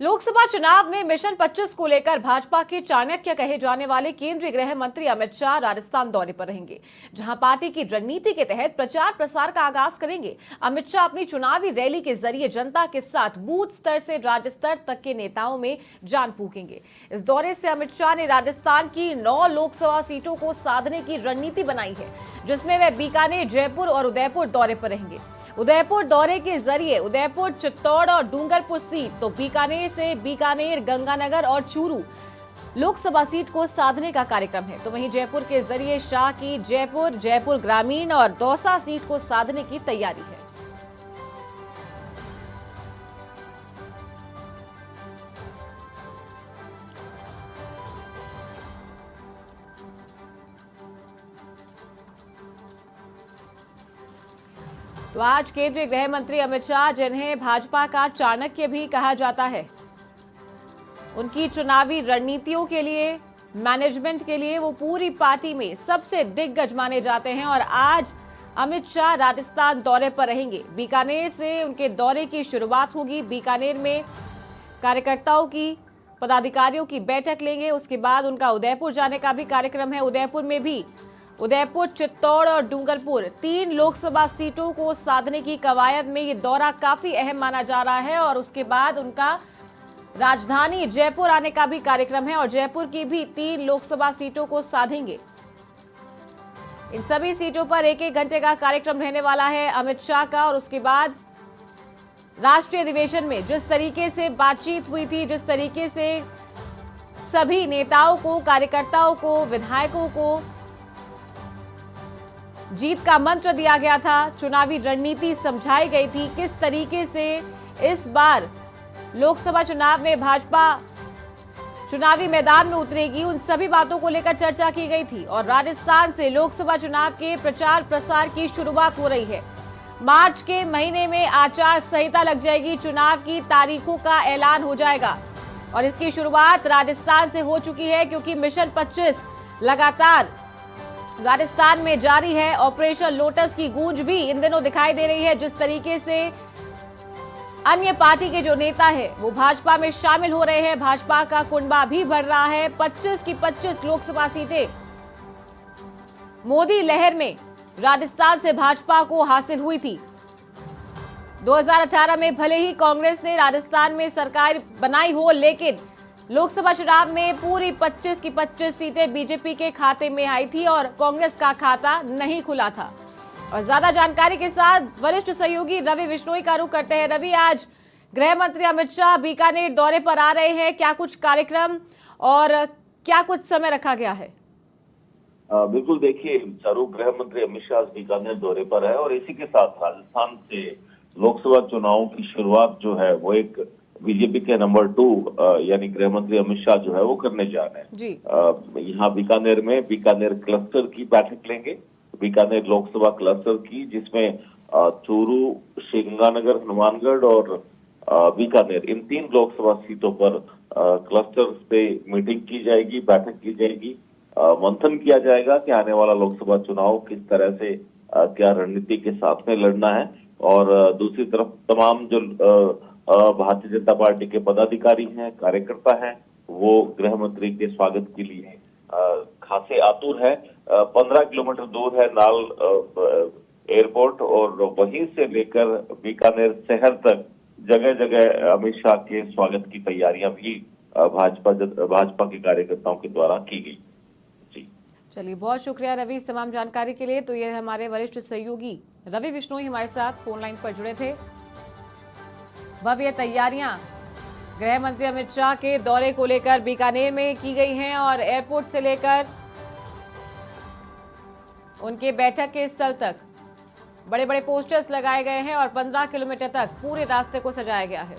लोकसभा चुनाव में मिशन 25 को लेकर भाजपा के चाणक्य कहे जाने वाले केंद्रीय गृह मंत्री अमित शाह राजस्थान दौरे पर रहेंगे, जहां पार्टी की रणनीति के तहत प्रचार प्रसार का आगाज करेंगे। अमित शाह अपनी चुनावी रैली के जरिए जनता के साथ बूथ स्तर से राज्य स्तर तक के नेताओं में जान फूकेंगे। इस दौरे से अमित शाह ने राजस्थान की 9 लोकसभा सीटों को साधने की रणनीति बनाई है, जिसमें वे बीकानेर, जयपुर और उदयपुर दौरे पर रहेंगे। उदयपुर दौरे के जरिए उदयपुर, चित्तौड़ और डूंगरपुर सीट, तो बीकानेर से बीकानेर, गंगानगर और चूरू लोकसभा सीट को साधने का कार्यक्रम है। तो वहीं जयपुर के जरिए शाह की जयपुर, जयपुर ग्रामीण और दौसा सीट को साधने की तैयारी है। तो आज केंद्रीय गृह मंत्री अमित शाह, जिन्हें भाजपा का चाणक्य भी कहा जाता है, उनकी चुनावी रणनीतियों के लिए, मैनेजमेंट के लिए वो पूरी पार्टी में सबसे दिग्गज माने जाते हैं। और आज अमित शाह राजस्थान दौरे पर रहेंगे। बीकानेर से उनके दौरे की शुरुआत होगी। बीकानेर में कार्यकर्ताओं की, पदाधिकारियों की बैठक लेंगे। उसके बाद उनका उदयपुर जाने का भी कार्यक्रम है। उदयपुर में भी उदयपुर, चित्तौड़ और डूंगरपुर 3 लोकसभा सीटों को साधने की कवायद में ये दौरा काफी अहम माना जा रहा है। और उसके बाद उनका राजधानी जयपुर आने का भी कार्यक्रम है और जयपुर की भी 3 लोकसभा सीटों को साधेंगे। इन सभी सीटों पर 1-1 घंटे का कार्यक्रम रहने वाला है अमित शाह का। और उसके बाद राष्ट्रीय अधिवेशन में जिस तरीके से बातचीत हुई थी, जिस तरीके से सभी नेताओं को, कार्यकर्ताओं को, विधायकों को जीत का मंत्र दिया गया था, चुनावी रणनीति समझाई गई थी, किस तरीके से इस बार लोकसभा चुनाव में भाजपा चुनावी मैदान में उतरेगी, उन सभी बातों को लेकर चर्चा की गई थी। और राजस्थान से लोकसभा चुनाव के प्रचार प्रसार की शुरुआत हो रही है। मार्च के महीने में आचार संहिता लग जाएगी, चुनाव की तारीखों का ऐलान हो जाएगा। और इसकी शुरुआत राजस्थान से हो चुकी है, क्योंकि मिशन 25 लगातार राजस्थान में जारी है। ऑपरेशन लोटस की गूंज भी इन दिनों दिखाई दे रही है। जिस तरीके से अन्य पार्टी के जो नेता है वो भाजपा में शामिल हो रहे हैं, भाजपा का कुनबा भी बढ़ रहा है। 25 की 25 लोकसभा सीटें मोदी लहर में राजस्थान से भाजपा को हासिल हुई थी। 2018 में भले ही कांग्रेस ने राजस्थान में सरकार बनाई हो, लेकिन लोकसभा चुनाव में पूरी 25 की 25 सीटें बीजेपी के खाते में आई थी और कांग्रेस का खाता नहीं खुला था। और ज्यादा जानकारी के साथ वरिष्ठ सहयोगी रवि बिश्नोई का रुख करते हैं। रवि, आज गृह मंत्री अमित शाह बीकानेर दौरे पर आ रहे हैं, क्या कुछ कार्यक्रम और क्या कुछ समय रखा गया है? बिल्कुल, देखिए, चारू गृह मंत्री अमित शाह बीकानेर दौरे पर है और इसी के साथ राजस्थान से लोकसभा चुनाव की शुरुआत जो है वो एक बीजेपी के नंबर 2 यानी गृह मंत्री अमित शाह जो है वो करने जा रहे हैं। यहाँ बीकानेर में बीकानेर क्लस्टर की बैठक लेंगे, बीकानेर लोकसभा क्लस्टर की, जिसमें चूरू, श्रीगंगानगर, हनुमानगढ़ और बीकानेर, इन 3 लोकसभा सीटों पर क्लस्टर पे मीटिंग की जाएगी, बैठक की जाएगी, मंथन किया जाएगा कि आने वाला लोकसभा चुनाव किस तरह से क्या रणनीति के साथ में लड़ना है। और दूसरी तरफ तमाम जो भारतीय जनता पार्टी के पदाधिकारी हैं, कार्यकर्ता हैं, वो गृह मंत्री के स्वागत के लिए खासे आतुर है। 15 किलोमीटर दूर है नाल एयरपोर्ट और वहीं से लेकर बीकानेर शहर तक जगह जगह अमित शाह के स्वागत की तैयारियां भी भाजपा के कार्यकर्ताओं के द्वारा की गई। जी, चलिए, बहुत शुक्रिया रवि इस तमाम जानकारी के लिए। तो ये हमारे वरिष्ठ सहयोगी रवि बिश्नोई हमारे साथ फोन लाइन पर जुड़े थे। भव्य तैयारियां गृह मंत्री अमित शाह के दौरे को लेकर बीकानेर में की गई हैं और एयरपोर्ट से लेकर उनके बैठक के स्थल तक बड़े बड़े पोस्टर्स लगाए गए हैं और 15 किलोमीटर तक पूरे रास्ते को सजाया गया है।